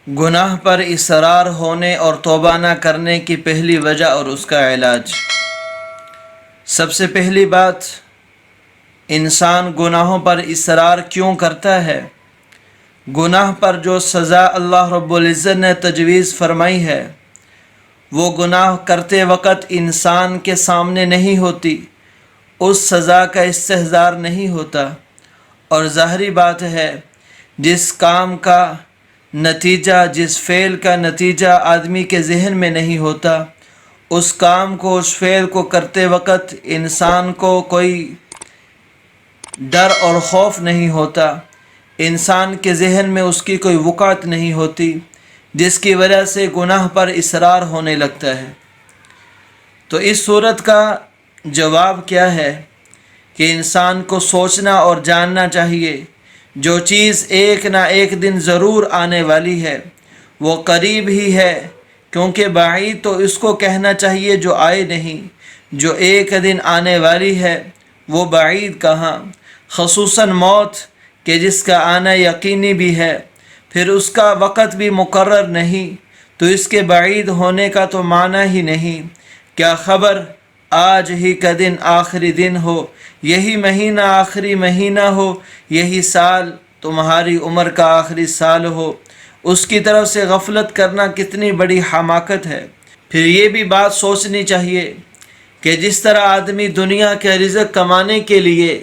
گناہ پر اصرار ہونے اور توبہ نہ کرنے کی پہلی وجہ اور اس کا علاج۔ سب سے پہلی بات، انسان گناہوں پر اصرار کیوں کرتا ہے؟ گناہ پر جو سزا اللہ رب العزت نے تجویز فرمائی ہے وہ گناہ کرتے وقت انسان کے سامنے نہیں ہوتی، اس سزا کا استحضار نہیں ہوتا، اور ظاہری بات ہے جس کام کا نتیجہ، جس فعل کا نتیجہ آدمی کے ذہن میں نہیں ہوتا، اس کام کو، اس فعل کو کرتے وقت انسان کو کوئی ڈر اور خوف نہیں ہوتا، انسان کے ذہن میں اس کی کوئی وقعت نہیں ہوتی، جس کی وجہ سے گناہ پر اصرار ہونے لگتا ہے۔ تو اس صورت کا جواب کیا ہے کہ انسان کو سوچنا اور جاننا چاہیے جو چیز ایک نہ ایک دن ضرور آنے والی ہے وہ قریب ہی ہے، کیونکہ بعید تو اس کو کہنا چاہیے جو آئے نہیں، جو ایک دن آنے والی ہے وہ بعید کہاں، خصوصاً موت کہ جس کا آنا یقینی بھی ہے، پھر اس کا وقت بھی مقرر نہیں، تو اس کے بعید ہونے کا تو معنی ہی نہیں۔ کیا خبر آج ہی کا دن آخری دن ہو، یہی مہینہ آخری مہینہ ہو، یہی سال تمہاری عمر کا آخری سال ہو۔ اس کی طرف سے غفلت کرنا کتنی بڑی حماقت ہے۔ پھر یہ بھی بات سوچنی چاہیے کہ جس طرح آدمی دنیا کے رزق کمانے کے لیے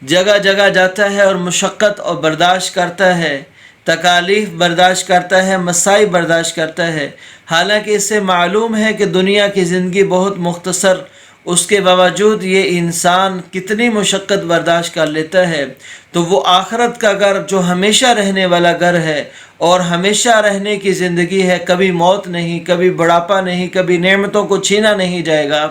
جگہ جگہ جاتا ہے اور مشقت اور برداشت کرتا ہے، تکالیف برداشت کرتا ہے، مصائب برداشت کرتا ہے، حالانکہ اس سے معلوم ہے کہ دنیا کی زندگی بہت مختصر، اس کے باوجود یہ انسان کتنی مشقت برداشت کر لیتا ہے، تو وہ آخرت کا گھر جو ہمیشہ رہنے والا گھر ہے اور ہمیشہ رہنے کی زندگی ہے، کبھی موت نہیں، کبھی بڑھاپا نہیں، کبھی نعمتوں کو چھینا نہیں جائے گا،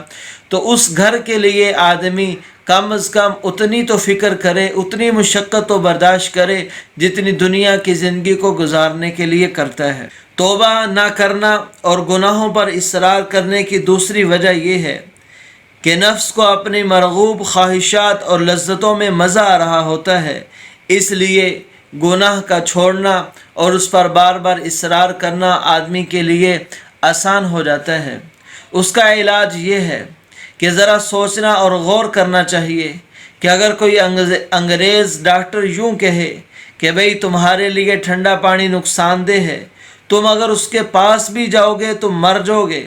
تو اس گھر کے لیے آدمی کم از کم اتنی تو فکر کرے، اتنی مشقت و برداشت کرے جتنی دنیا کی زندگی کو گزارنے کے لیے کرتا ہے۔ توبہ نہ کرنا اور گناہوں پر اصرار کرنے کی دوسری وجہ یہ ہے کہ نفس کو اپنی مرغوب خواہشات اور لذتوں میں مزہ آ رہا ہوتا ہے، اس لیے گناہ کا چھوڑنا اور اس پر بار بار اصرار کرنا آدمی کے لیے آسان ہو جاتا ہے۔ اس کا علاج یہ ہے کہ ذرا سوچنا اور غور کرنا چاہیے کہ اگر کوئی انگریز ڈاکٹر یوں کہے کہ بھئی تمہارے لیے ٹھنڈا پانی نقصان دہ ہے، تم اگر اس کے پاس بھی جاؤ گے تو مر جاؤ گے،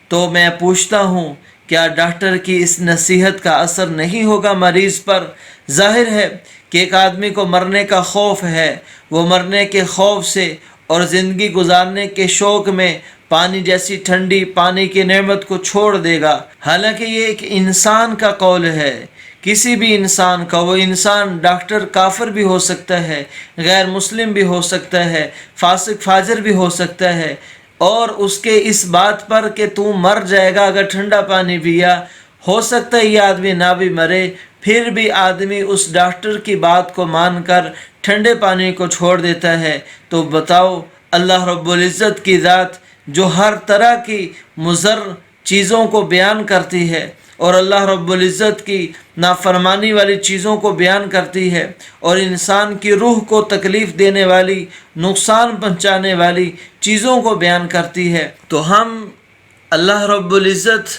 تو میں پوچھتا ہوں کیا ڈاکٹر کی اس نصیحت کا اثر نہیں ہوگا مریض پر؟ ظاہر ہے کہ ایک آدمی کو مرنے کا خوف ہے، وہ مرنے کے خوف سے اور زندگی گزارنے کے شوق میں پانی جیسی ٹھنڈی پانی کی نعمت کو چھوڑ دے گا، حالانکہ یہ ایک انسان کا قول ہے، کسی بھی انسان کا۔ وہ انسان ڈاکٹر کافر بھی ہو سکتا ہے، غیر مسلم بھی ہو سکتا ہے، فاسق فاجر بھی ہو سکتا ہے، اور اس کے اس بات پر کہ تو مر جائے گا اگر ٹھنڈا پانی پیا، ہو سکتا ہے یہ آدمی نہ بھی مرے، پھر بھی آدمی اس ڈاکٹر کی بات کو مان کر ٹھنڈے پانی کو چھوڑ دیتا ہے، تو بتاؤ اللہ رب العزت کی ذات جو ہر طرح کی مضر چیزوں کو بیان کرتی ہے اور اللہ رب العزت کی نافرمانی والی چیزوں کو بیان کرتی ہے اور انسان کی روح کو تکلیف دینے والی، نقصان پہنچانے والی چیزوں کو بیان کرتی ہے، تو ہم اللہ رب العزت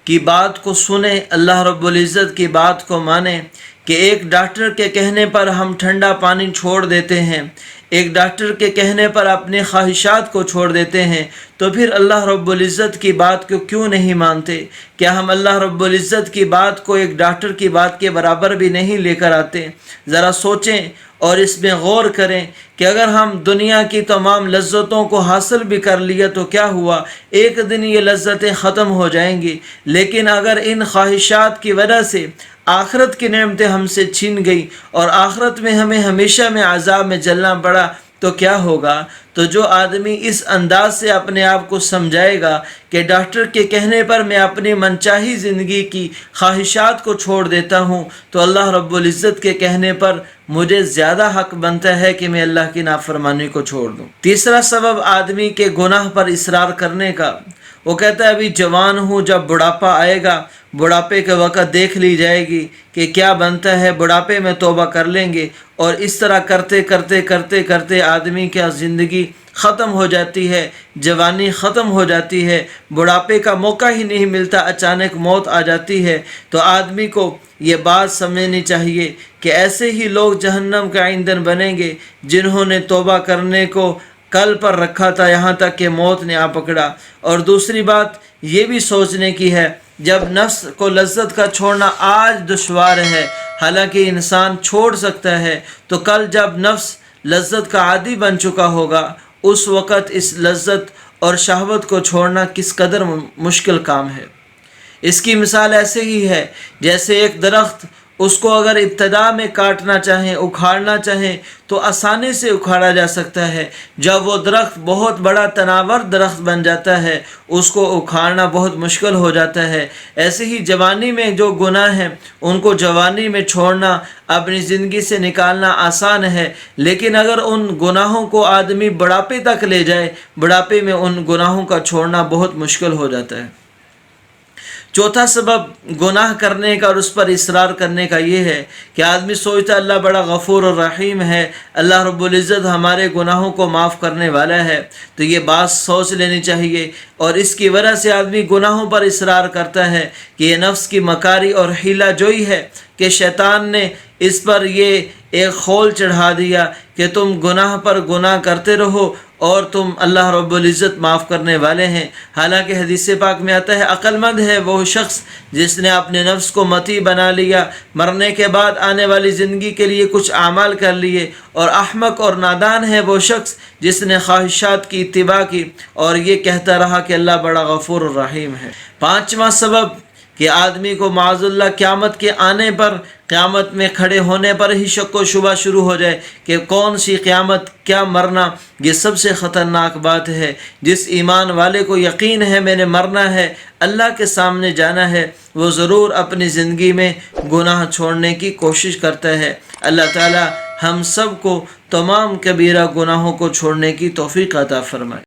کی بات کو سنیں، اللہ رب العزت کی بات کو مانیں کہ ایک ڈاکٹر کے کہنے پر ہم ٹھنڈا پانی چھوڑ دیتے ہیں، ایک ڈاکٹر کے کہنے پر اپنے خواہشات کو چھوڑ دیتے ہیں، تو پھر اللہ رب العزت کی بات کو کیوں نہیں مانتے؟ کیا ہم اللہ رب العزت کی بات کو ایک ڈاکٹر کی بات کے برابر بھی نہیں لے کر آتے؟ ذرا سوچیں اور اس میں غور کریں کہ اگر ہم دنیا کی تمام لذتوں کو حاصل بھی کر لیا تو کیا ہوا؟ ایک دن یہ لذتیں ختم ہو جائیں گی، لیکن اگر ان خواہشات کی وجہ سے آخرت کی نعمتیں ہم سے چھین گئی اور آخرت میں ہمیں ہمیشہ میں عذاب میں جلنا پڑا تو کیا ہوگا؟ تو جو آدمی اس انداز سے اپنے آپ کو سمجھائے گا کہ ڈاکٹر کے کہنے پر میں اپنی منچاہی زندگی کی خواہشات کو چھوڑ دیتا ہوں، تو اللہ رب العزت کے کہنے پر مجھے زیادہ حق بنتا ہے کہ میں اللہ کی نافرمانی کو چھوڑ دوں۔ تیسرا سبب آدمی کے گناہ پر اصرار کرنے کا وہ کہتا ہے ابھی جوان ہوں، جب بڑھاپا آئے گا، بڑھاپے کے وقت دیکھ لی جائے گی کہ کیا بنتا ہے، بڑھاپے میں توبہ کر لیں گے۔ اور اس طرح کرتے کرتے کرتے کرتے آدمی کی زندگی ختم ہو جاتی ہے، جوانی ختم ہو جاتی ہے، بڑھاپے کا موقع ہی نہیں ملتا، اچانک موت آ جاتی ہے۔ تو آدمی کو یہ بات سمجھنی چاہیے کہ ایسے ہی لوگ جہنم کا ایندھن بنیں گے جنہوں نے توبہ کرنے کو کل پر رکھا تھا، یہاں تک کہ موت نے آ پکڑا۔ اور دوسری بات یہ بھی سوچنے کی ہے، جب نفس کو لذت کا چھوڑنا آج دشوار ہے، حالانکہ انسان چھوڑ سکتا ہے، تو کل جب نفس لذت کا عادی بن چکا ہوگا، اس وقت اس لذت اور شہوت کو چھوڑنا کس قدر مشکل کام ہے۔ اس کی مثال ایسے ہی ہے جیسے ایک درخت، اس کو اگر ابتدا میں کاٹنا چاہیں، اکھاڑنا چاہیں تو آسانی سے اکھاڑا جا سکتا ہے۔ جب وہ درخت بہت بڑا تناور درخت بن جاتا ہے، اس کو اکھاڑنا بہت مشکل ہو جاتا ہے۔ ایسے ہی جوانی میں جو گناہ ہیں ان کو جوانی میں چھوڑنا، اپنی زندگی سے نکالنا آسان ہے، لیکن اگر ان گناہوں کو آدمی بڑھاپے تک لے جائے، بڑھاپے میں ان گناہوں کا چھوڑنا بہت مشکل ہو جاتا ہے۔ چوتھا سبب گناہ کرنے کا اور اس پر اصرار کرنے کا یہ ہے کہ آدمی سوچتا ہے اللہ بڑا غفور اور رحیم ہے، اللہ رب العزت ہمارے گناہوں کو معاف کرنے والا ہے، تو یہ بات سوچ لینی چاہیے۔ اور اس کی وجہ سے آدمی گناہوں پر اصرار کرتا ہے کہ یہ نفس کی مکاری اور حیلہ جوئی ہے کہ شیطان نے اس پر یہ ایک خول چڑھا دیا کہ تم گناہ پر گناہ کرتے رہو اور تم اللہ رب العزت معاف کرنے والے ہیں۔ حالانکہ حدیث پاک میں آتا ہے عقل مند ہے وہ شخص جس نے اپنے نفس کو متی بنا لیا، مرنے کے بعد آنے والی زندگی کے لیے کچھ اعمال کر لیے، اور احمق اور نادان ہے وہ شخص جس نے خواہشات کی اتباع کی اور یہ کہتا رہا کہ اللہ بڑا غفور الرحیم ہے۔ پانچواں سبب کہ آدمی کو معاذ اللہ قیامت کے آنے پر، قیامت میں کھڑے ہونے پر ہی شک و شبہ شروع ہو جائے کہ کون سی قیامت، کیا مرنا، یہ سب سے خطرناک بات ہے۔ جس ایمان والے کو یقین ہے میں نے مرنا ہے، اللہ کے سامنے جانا ہے، وہ ضرور اپنی زندگی میں گناہ چھوڑنے کی کوشش کرتا ہے۔ اللہ تعالی ہم سب کو تمام کبیرہ گناہوں کو چھوڑنے کی توفیق عطا فرمائے۔